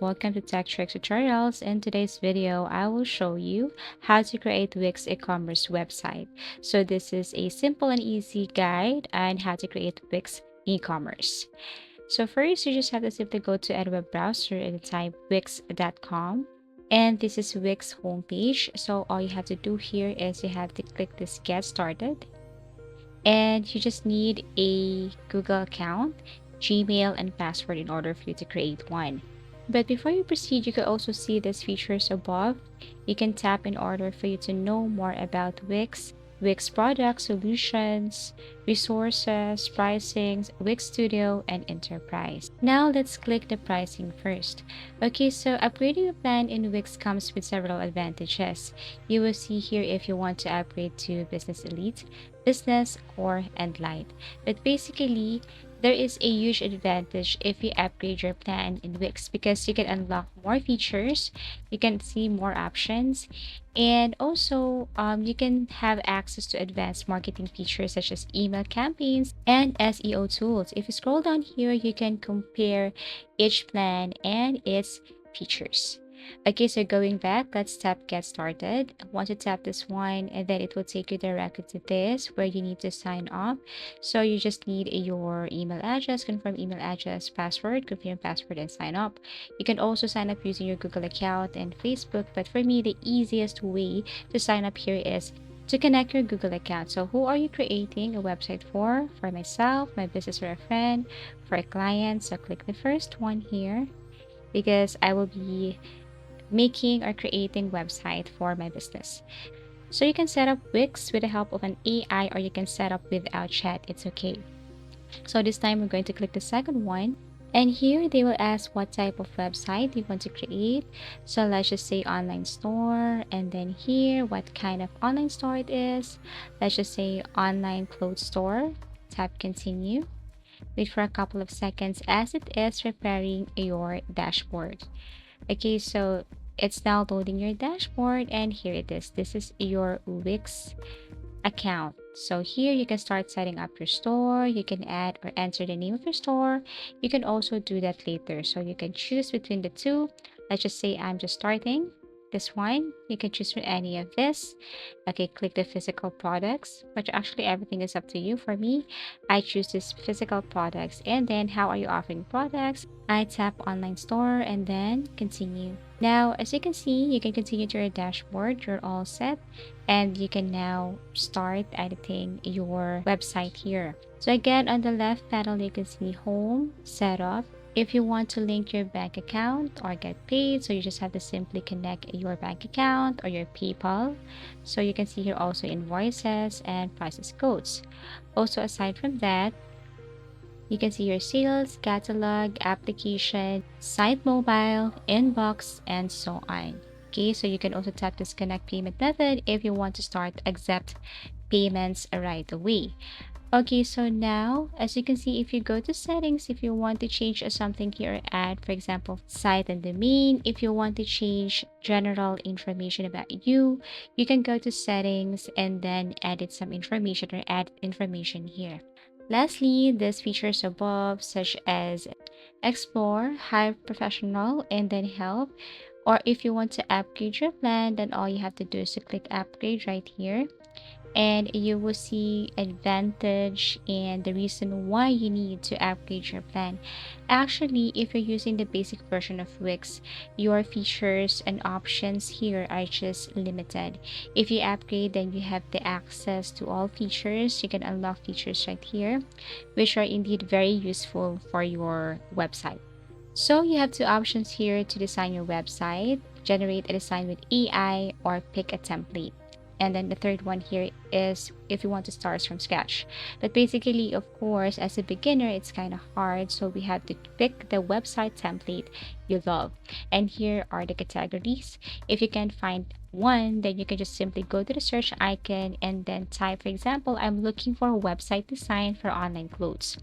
welcome to Tech Tricks Tutorials. In today's video, I will show you how to create Wix e-commerce website. So this is a simple and easy guide on how to create Wix e-commerce. So first, you just have to simply go to any web browser and type wix.com. And this is Wix homepage. So all you have to do here is you have to click this Get Started. And you just need a Google account, Gmail, and password in order for you to create one. But before you proceed, you can also see these features above. You can tap in order for you to know more about Wix, Wix products, solutions, resources, pricings, Wix Studio, and Enterprise. Now let's click the pricing first. Okay, so upgrading a plan in Wix comes with several advantages. You will see here if you want to upgrade to Business Elite, Business, or and Light. But basically, there is a huge advantage if you upgrade your plan in Wix because you can unlock more features, you can see more options, and also you can have access to advanced marketing features such as email campaigns and SEO tools. If you scroll down here, you can compare each plan and its features. Okay, so going back, let's tap Get Started. I want to tap this one, and then it will take you directly to this where you need to sign up. So you just need your email address, confirm email address, password, confirm password, and sign up. You can also sign up using your Google account and Facebook, but for me, the easiest way to sign up here is to connect your Google account. So who are you creating a website for? For myself, my business, or a friend, for a client. So click the first one here because I will be making or creating website for my business. So you can set up Wix with the help of an AI, or you can set up without chat. It's okay. So this time we're going to click the second one. And here they will ask what type of website you want to create. So let's just say online store. And then here, what kind of online store it is. Let's just say online clothes store. Tap continue. Wait for a couple of seconds as it is preparing your dashboard. Okay, so it's now loading your dashboard, and here it is. This is your Wix account. So here you can start setting up your store. You can add or enter the name of your store. You can also do that later. So you can choose between the two. Let's just say I'm just starting this one. You can choose from any of this. Okay, click the physical products, but actually everything is up to you. For me, I choose this physical products. And then how are you offering products? I tap online store and then continue. Now, as you can see, you can continue to your dashboard. You're all set, and you can now start editing your website here. So again, on the left panel, you can see home, setup. If you want to link your bank account or get paid, so you just have to simply connect your bank account or your PayPal. So you can see here also invoices and process codes. Also, aside from that, you can see your sales, catalog, application, site mobile, inbox, and so on. Okay, so you can also tap this connect payment method if you want to start accept payments right away. Okay, so now, as you can see, if you go to settings, if you want to change something here, add, for example, site and domain. If you want to change general information about you, you can go to settings and then edit some information or add information here. Lastly, these features above, such as explore, hire professional, and then help. Or if you want to upgrade your plan, then all you have to do is to click upgrade right here, and you will see advantage and the reason why you need to upgrade your plan. Actually, if you're using the basic version of Wix, your features and options here are just limited. If you upgrade, then you have the access to all features. You can unlock features right here, which are indeed very useful for your website. So you have two options here to design your website: generate a design with AI or pick a template. And then the third one here is if you want to start from scratch. But basically, of course, as a beginner, it's kind of hard. So we have to pick the website template you love. And here are the categories. If you can't find one, then you can just simply go to the search icon and then type, for example, I'm looking for a website design for online clothes.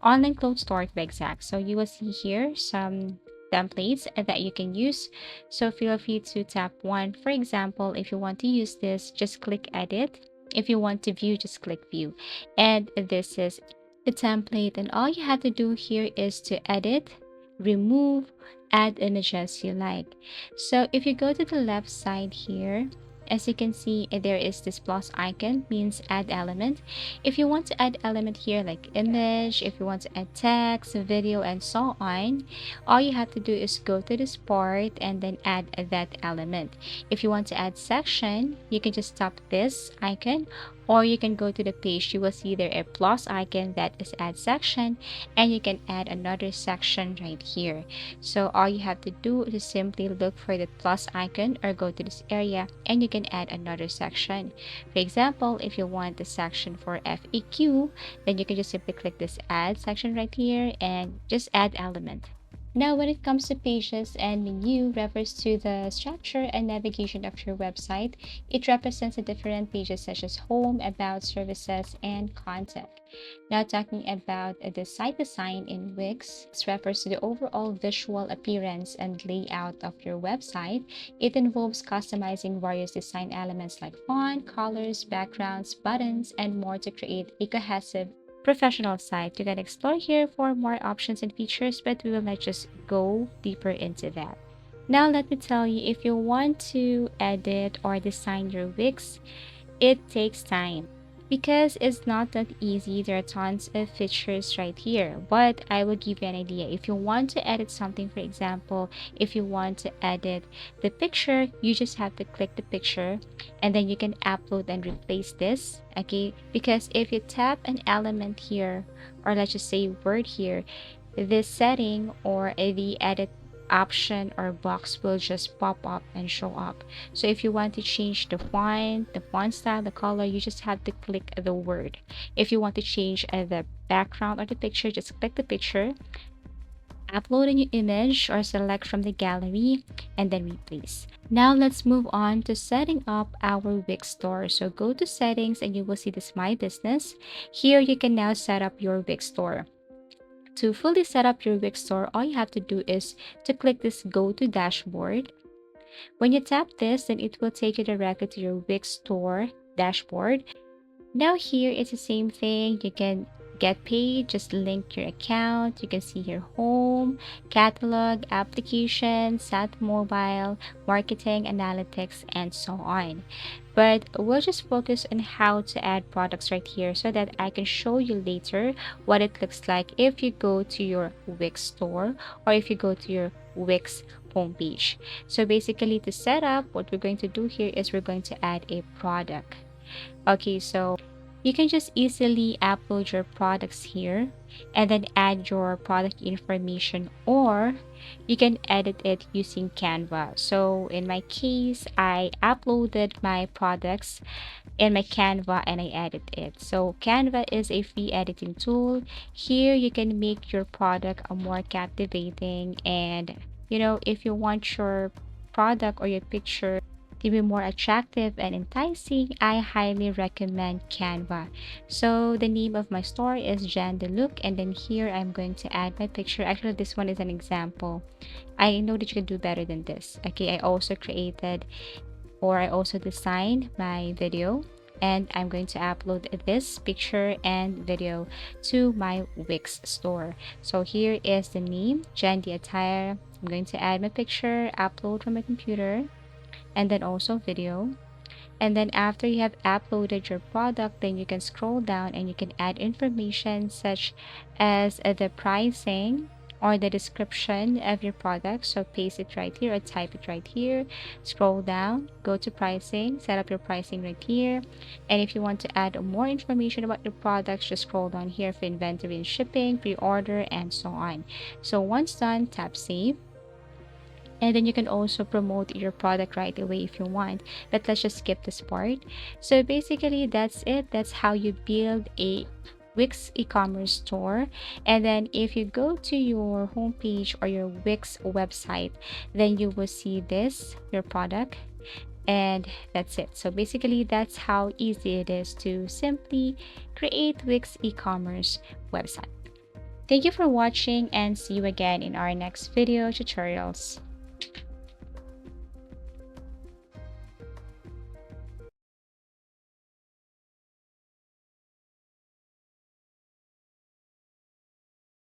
Online clothes store to be exact. So you will see here some templates that you can use. So feel free to tap one. For example, if you want to use this, just click edit. If you want to view, just click view. And this is the template. And all you have to do here is to edit, remove, add images you like. So if you go to the left side here, as you can see, there is this plus icon, means add element. If you want to add element here like image, if you want to add text, video, and so on, all you have to do is go to this part and then add that element. If you want to add section, you can just tap this icon, or you can go to the page. You will see there a plus icon that is add section, and you can add another section right here. So all you have to do is simply look for the plus icon or go to this area and you can add another section. For example, if you want the section for FAQ, then you can just simply click this add section right here and just add element. Now, when it comes to pages and menu refers to the structure and navigation of your website, it represents the different pages such as home, about, services, and contact. Now, talking about the site design in Wix, this refers to the overall visual appearance and layout of your website. It involves customizing various design elements like font, colors, backgrounds, buttons, and more to create a cohesive professional site. You can explore here for more options and features, but we will not just go deeper into that. Now, let me tell you, if you want to edit or design your Wix, it takes time because it's not that easy. There are tons of features right here, but I will give you an idea. If you want to edit something, for example, if you want to edit the picture, you just have to click the picture and then you can upload and replace this. Okay, because if you tap an element here, or let's just say word here, this setting or the edit option or box will just pop up and show up. So if you want to change the font style, the color, you just have to click the word. If you want to change the background or the picture, just click the picture, upload a new image or select from the gallery, and then replace. Now let's move on to setting up our Wix store. So go to settings and you will see this My Business. Here you can now set up your Wix store. To fully set up your Wix store, all you have to do is to click this Go to Dashboard. When you tap this, then it will take you directly to your Wix store dashboard. Now here it's the same thing. You can get paid, just link your account. You can see your home, catalog, application, sat mobile, marketing, analytics, and so on. But we'll just focus on how to add products right here so that I can show you later what it looks like if you go to your Wix store or if you go to your Wix homepage. So basically to set up, what we're going to do here is we're going to add a product. Okay, so you can just easily upload your products here and then add your product information, or you can edit it using Canva. So in my case, I uploaded my products in my Canva and I edit it. So Canva is a free editing tool. Here you can make your product a more captivating, and if you want your product or your picture to be more attractive and enticing, I highly recommend Canva. So the name of my store is Jan the Look, and then here I'm going to add my picture. Actually, this one is an example. I know that you can do better than this. Okay, I also designed my video, and I'm going to upload this picture and video to my Wix store. So here is the name, Jan the Attire. I'm going to add my picture, upload from my computer, and then also video. And then after you have uploaded your product, then you can scroll down and you can add information such as the pricing or the description of your product. So paste it right here or type it right here, scroll down, go to pricing, set up your pricing right here. And if you want to add more information about your products, just scroll down here for inventory and shipping, pre-order, and so on. So once done, tap save. And then you can also promote your product right away if you want, but let's just skip this part. So basically that's it. That's how you build a Wix e-commerce store. And then if you go to your homepage or your Wix website, then you will see this, your product, and that's it. So basically that's how easy it is to simply create Wix e-commerce website. Thank you for watching, and see you again in our next video tutorials.